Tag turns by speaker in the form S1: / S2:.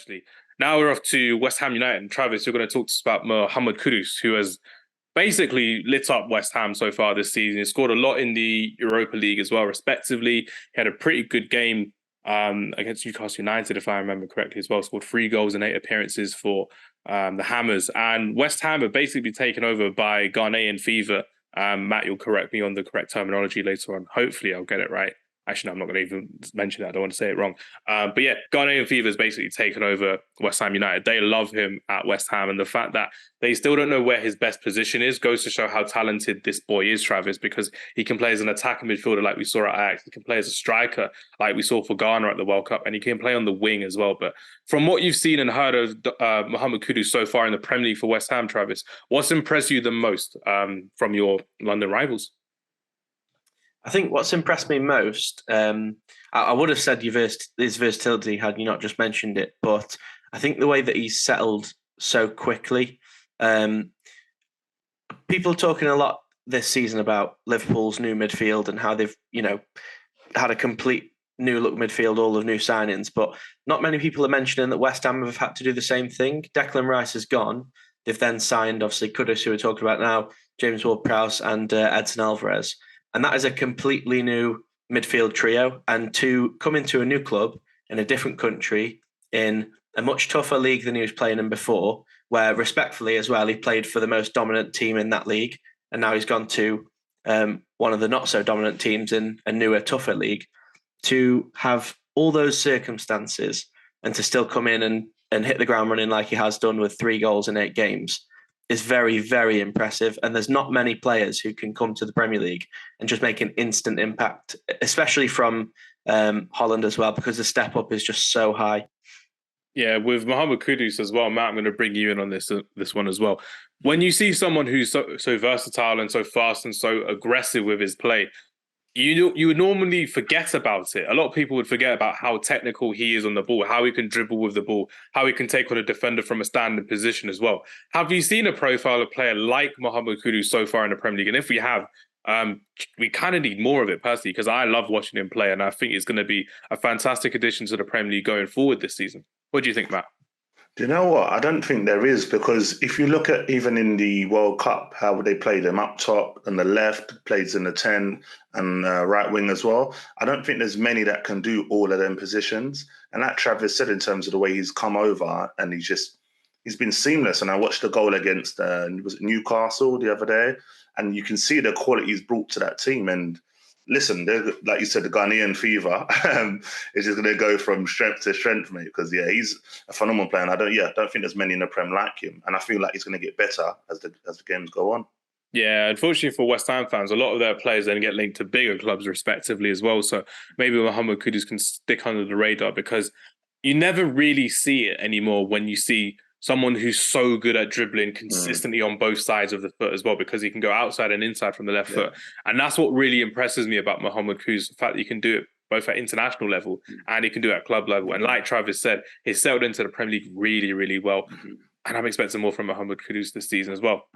S1: especially. Now we're off to West Ham United. And Travis, you're going to talk to us about Mohammed Kudus, who has basically lit up West Ham so far this season. He scored a lot in the Europa League as well, respectively. He had a pretty good game against Newcastle United, if I remember correctly, as well. Scored 3 goals in 8 appearances for the Hammers. And West Ham have basically been taken over by Ghanaian fever. Matt, you'll correct me on the correct terminology later on. Hopefully I'll get it right. Actually, no, I'm not going to even mention that. I don't want to say it wrong. But yeah, Ghanaian fever has basically taken over West Ham United. They love him at West Ham. And the fact that they still don't know where his best position is goes to show how talented this boy is, Travis, because he can play as an attacking midfielder like we saw at Ajax. He can play as a striker like we saw for Ghana at the World Cup. And he can play on the wing as well. But from what you've seen and heard of Mohammed Kudus so far in the Premier League for West Ham, Travis, what's impressed you the most from your London rivals?
S2: I think what's impressed me most, I would have said his versatility had you not just mentioned it, but I think the way that he's settled so quickly. People are talking a lot this season about Liverpool's new midfield and how they've, had a complete new look midfield, all of new signings, but not many people are mentioning that West Ham have had to do the same thing. Declan Rice is gone. They've then signed, obviously, Kudus, who we're talking about now, James Ward-Prowse and Edson Alvarez. And that is a completely new midfield trio. And to come into a new club in a different country in a much tougher league than he was playing in before, where respectfully as well, he played for the most dominant team in that league. And now he's gone to one of the not so dominant teams in a newer, tougher league. To have all those circumstances and to still come in and hit the ground running like he has done with 3 goals in 8 games is very, very impressive. And there's not many players who can come to the Premier League and just make an instant impact, especially from Holland as well, because the step up is just so high.
S1: Yeah, with Mohammed Kudus as well, Matt, I'm going to bring you in on this one as well. When you see someone who's so versatile and so fast and so aggressive with his play, you would normally forget about it. A lot of people would forget about how technical he is on the ball, how he can dribble with the ball, how he can take on a defender from a standing position as well. Have you seen a profile of player like Mohammed Kudus so far in the Premier League? And if we have, we kind of need more of it personally, because I love watching him play, and I think he's going to be a fantastic addition to the Premier League going forward this season. What do you think, Matt?
S3: Do you know what? I don't think there is, because if you look at even in the World Cup, how they played him up top and the left, plays in the 10 and right wing as well. I don't think there's many that can do all of them positions. And that Travis said in terms of the way he's come over, and he's been seamless. And I watched the goal against was it Newcastle the other day, and you can see the quality he's brought to that team. And listen, like you said, the Ghanaian fever is just going to go from strength to strength, mate. Because he's a phenomenal player. And I don't think there's many in the Prem like him. And I feel like he's going to get better as the games go on.
S1: Yeah, unfortunately for West Ham fans, a lot of their players then get linked to bigger clubs respectively as well. So maybe Mohammed Kudus can stick under the radar, because you never really see it anymore when you see someone who's so good at dribbling consistently on both sides of the foot as well, because he can go outside and inside from the left foot. And that's what really impresses me about Mohammed Kudus, the fact that he can do it both at international level and he can do it at club level. And like Travis said, he's settled into the Premier League really, really well. And I'm expecting more from Mohammed Kudus this season as well.